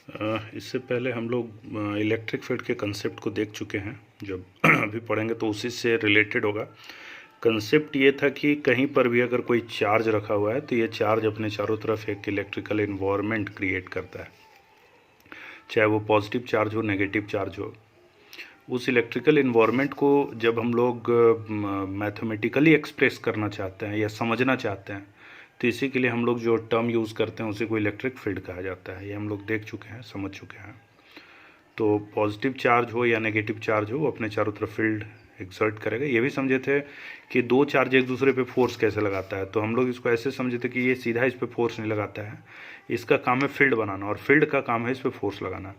इससे पहले हम लोग इलेक्ट्रिक फील्ड के कंसेप्ट को देख चुके हैं। जब अभी पढ़ेंगे तो उसी से रिलेटेड होगा। कंसेप्ट ये था कि कहीं पर भी अगर कोई चार्ज रखा हुआ है तो ये चार्ज अपने चारों तरफ एक इलेक्ट्रिकल इन्वायरमेंट क्रिएट करता है, चाहे वो पॉजिटिव चार्ज हो नेगेटिव चार्ज हो। उस इलेक्ट्रिकल इन्वायरमेंट को जब हम लोग मैथमेटिकली एक्सप्रेस करना चाहते हैं या समझना चाहते हैं तो इसी के लिए हम लोग जो टर्म यूज़ करते हैं उसी को इलेक्ट्रिक फील्ड कहा जाता है। ये हम लोग देख चुके हैं, समझ चुके हैं। तो पॉजिटिव चार्ज हो या नेगेटिव चार्ज हो, वो अपने चारों तरफ फील्ड एक्सर्ट करेगा। ये भी समझे थे कि दो चार्ज एक दूसरे पे फोर्स कैसे लगाता है, तो हम लोग इसको ऐसे समझे थे कि ये सीधा इस पे फोर्स नहीं लगाता है, इसका काम है फील्ड बनाना, और फील्ड का काम है इस पे फोर्स लगाना।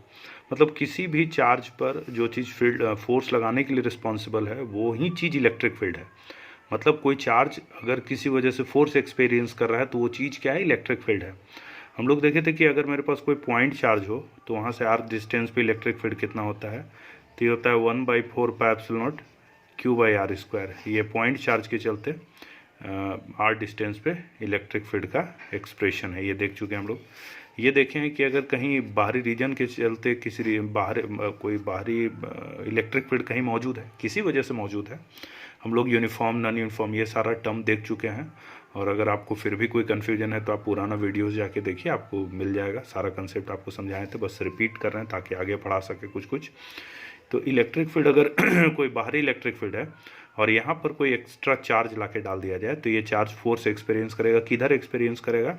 मतलब किसी भी चार्ज पर जो चीज़ फील्ड फोर्स लगाने के लिए रिस्पॉन्सिबल है वो ही चीज़ इलेक्ट्रिक फील्ड है। मतलब कोई चार्ज अगर किसी वजह से फोर्स एक्सपीरियंस कर रहा है तो वो चीज़ क्या है, इलेक्ट्रिक फील्ड है। हम लोग देखे थे कि अगर मेरे पास कोई पॉइंट चार्ज हो तो वहाँ से आर डिस्टेंस पे इलेक्ट्रिक फील्ड कितना होता है, तो ये होता है 1/4 pi epsilon naught Q by R square. ये पॉइंट चार्ज के चलते आर डिस्टेंस पे इलेक्ट्रिक फील्ड का एक्सप्रेशन है। ये देख चुके हैं हम लोग। ये देखें हैं कि अगर कहीं बाहरी रीजन के चलते किसी कोई बाहरी इलेक्ट्रिक फील्ड कहीं मौजूद है, किसी वजह से मौजूद है, हम लोग यूनिफॉर्म नॉन यूनिफॉर्म ये सारा टर्म देख चुके हैं। और अगर आपको फिर भी कोई कन्फ्यूजन है तो आप पुराना वीडियोस जाके देखिए, आपको मिल जाएगा। सारा कंसेप्ट आपको समझाए थे, बस रिपीट कर रहे हैं ताकि आगे पढ़ा सके कुछ कुछ। तो इलेक्ट्रिक फील्ड अगर कोई बाहरी इलेक्ट्रिक फील्ड है और यहाँ पर कोई एक्स्ट्रा चार्ज लाके डाल दिया जाए तो ये चार्ज फोर्स एक्सपीरियंस करेगा। किधर एक्सपीरियंस करेगा,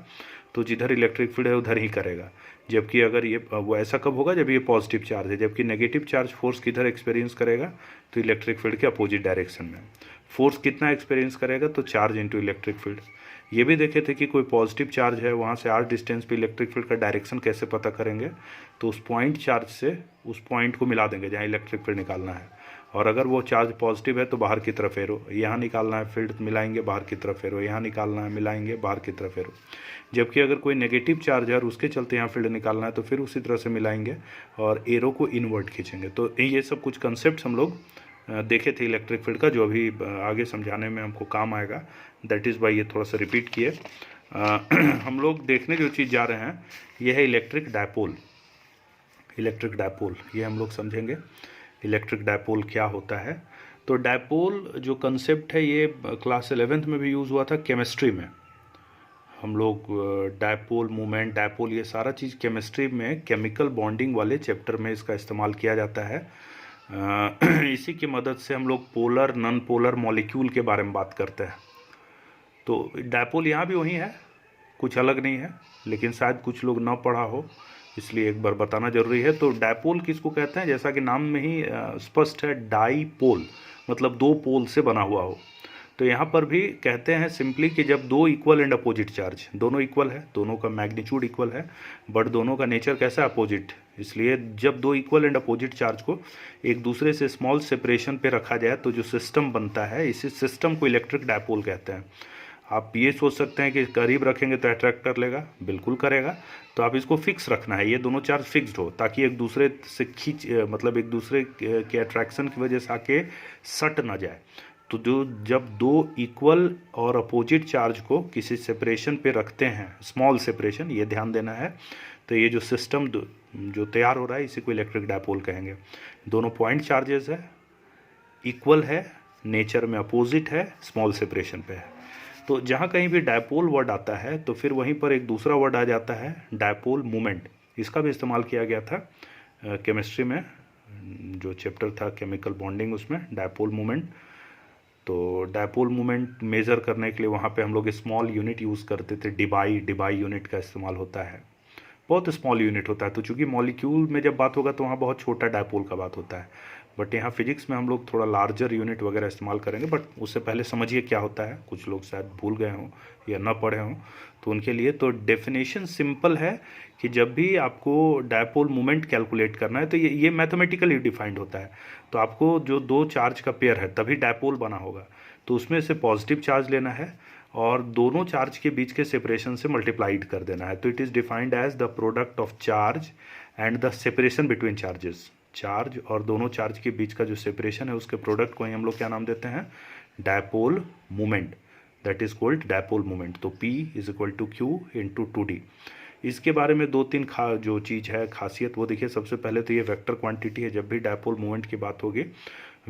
तो जिधर इलेक्ट्रिक फील्ड है उधर ही करेगा। जबकि अगर ये वो ऐसा कब होगा, जब ये पॉजिटिव चार्ज है। जबकि नेगेटिव चार्ज फोर्स किधर एक्सपीरियंस करेगा, तो इलेक्ट्रिक फील्ड के अपोजिट डायरेक्शन में। फोर्स कितना एक्सपीरियंस करेगा, तो चार्ज इंटू इलेक्ट्रिक फील्ड। ये भी देखे थे कि कोई पॉजिटिव चार्ज है, वहाँ से आर डिस्टेंस पे इलेक्ट्रिक फील्ड का डायरेक्शन कैसे पता करेंगे, तो उस पॉइंट चार्ज से उस पॉइंट को मिला देंगे जहाँ इलेक्ट्रिक फील्ड निकालना है। और अगर वो चार्ज पॉजिटिव है तो बाहर की तरफ एरो, यहाँ निकालना है फील्ड मिलाएंगे, बाहर की तरफ एरो, यहाँ निकालना है मिलाएंगे, बाहर की तरफ एरो। जबकि अगर कोई नेगेटिव चार्ज है और उसके चलते यहाँ फील्ड निकालना है तो फिर उसी तरह से मिलाएंगे और एरो को इनवर्ट खींचेंगे। तो ये सब कुछ कंसेप्ट हम लोग देखे थे इलेक्ट्रिक फील्ड का, जो अभी आगे समझाने में हमको काम आएगा। दैट इज़ वाई ये थोड़ा सा रिपीट किए। हम लोग देखने जो चीज़ जा रहे हैं ये है इलेक्ट्रिक डायपोल। इलेक्ट्रिक डायपोल ये हम लोग समझेंगे, इलेक्ट्रिक डायपोल क्या होता है। तो डायपोल जो कंसेप्ट है ये क्लास 11th में भी यूज़ हुआ था केमिस्ट्री में। हम लोग डायपोल मोमेंट, डायपोल, ये सारा चीज़ केमिस्ट्री में केमिकल बॉन्डिंग वाले चैप्टर में इसका इस्तेमाल किया जाता है। इसी की मदद से हम लोग पोलर नॉन पोलर मॉलिक्यूल के बारे में बात करते हैं। तो डायपोल यहाँ भी वही है, कुछ अलग नहीं है, लेकिन शायद कुछ लोग ना पढ़ा हो इसलिए एक बार बताना जरूरी है। तो डायपोल किसको कहते हैं, जैसा कि नाम में ही स्पष्ट है, डाईपोल मतलब दो पोल से बना हुआ हो। तो यहाँ पर भी कहते हैं सिंपली कि जब दो इक्वल एंड अपोजिट चार्ज, दोनों इक्वल है, दोनों का मैग्नीट्यूड इक्वल है, बट दोनों का नेचर कैसा है, अपोजिट। इसलिए जब दो इक्वल एंड अपोजिट चार्ज को एक दूसरे से स्मॉल सेपरेशन पे रखा जाए तो जो सिस्टम बनता है, इसी सिस्टम को इलेक्ट्रिक डायपोल कहते हैं। आप ये सोच सकते हैं कि करीब रखेंगे तो अट्रैक्ट कर लेगा, बिल्कुल करेगा। तो आप इसको फिक्स रखना है, ये दोनों चार्ज फिक्स्ड हो, ताकि एक दूसरे से मतलब एक दूसरे के अट्रैक्शन की वजह से आके सट ना जाए। तो जब दो इक्वल और अपोजिट चार्ज को किसी सेपरेशन पे रखते हैं, स्मॉल सेपरेशन, ये ध्यान देना है, तो ये जो सिस्टम जो तैयार हो रहा है इसी को इलेक्ट्रिक डायपोल कहेंगे। दोनों पॉइंट चार्जेस है, इक्वल है, नेचर में अपोजिट है, स्मॉल सेपरेशन पे है। तो जहाँ कहीं भी डायपोल वर्ड आता है तो फिर वहीं पर एक दूसरा वर्ड आ जाता है, डायपोल मोमेंट। इसका भी इस्तेमाल किया गया था केमिस्ट्री में, जो चैप्टर था केमिकल बॉन्डिंग, उसमें डायपोल मोमेंट। तो डायपोल मोमेंट मेज़र करने के लिए वहाँ पे हम लोग स्मॉल यूनिट यूज़ करते थे, डिबाई यूनिट का इस्तेमाल होता है। बहुत स्मॉल यूनिट होता है, तो चूँकि मॉलिक्यूल में जब बात होगा तो वहाँ बहुत छोटा डायपोल का बात होता है, बट यहाँ फिजिक्स में हम लोग थोड़ा लार्जर यूनिट वगैरह इस्तेमाल करेंगे। बट उससे पहले समझिए क्या होता है, कुछ लोग शायद भूल गए हों या ना पढ़े हों, तो उनके लिए तो डेफिनेशन सिंपल है कि जब भी आपको डायपोल मोमेंट कैलकुलेट करना है तो ये मैथमेटिकली डिफाइंड होता है। तो आपको जो दो चार्ज का पेयर है तभी डायपोल बना होगा, तो उसमें से पॉजिटिव चार्ज लेना है और दोनों चार्ज के बीच के सेपरेशन से मल्टीप्लाइड कर देना है। तो it is defined as the product of charge and the separation between charges. Charge और दोनों चार्ज के बीच का जो सेपरेशन है उसके प्रोडक्ट को ही हम लोग क्या नाम देते हैं, dipole moment. That is called dipole moment. तो P is equal to Q into 2D। इसके बारे में दो तीन जो चीज़ है खासियत वो देखिए। सबसे पहले तो ये वेक्टर क्वांटिटी है। जब भी डायपोल मोमेंट की बात होगी,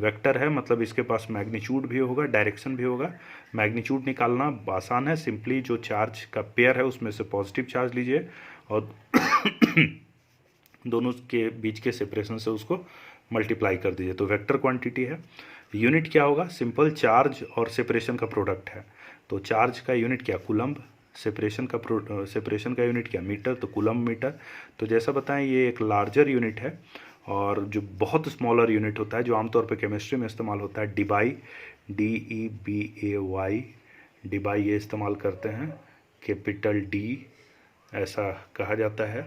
वेक्टर है मतलब इसके पास मैग्नीट्यूड भी होगा, डायरेक्शन भी होगा। मैग्नीट्यूड निकालना आसान है, सिंपली जो चार्ज का पेयर है उसमें से पॉजिटिव चार्ज लीजिए और दोनों के बीच के सेपरेशन से उसको मल्टीप्लाई कर दीजिए, तो वेक्टर क्वांटिटी है। यूनिट क्या होगा? सिंपल चार्ज और सेपरेशन का प्रोडक्ट है, तो चार्ज का यूनिट क्या? कूलम्ब। सेपरेशन का यूनिट क्या? मीटर, तो कूलम्ब मीटर। तो जैसा बताएं ये एक लार्जर यूनिट है, और जो बहुत स्मॉलर यूनिट होता है जो आमतौर पर केमिस्ट्री में इस्तेमाल होता है, डिबाई, DEBAY, डिबाई ये इस्तेमाल करते हैं, कैपिटल D ऐसा कहा जाता है,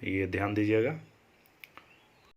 ये ध्यान दीजिएगा।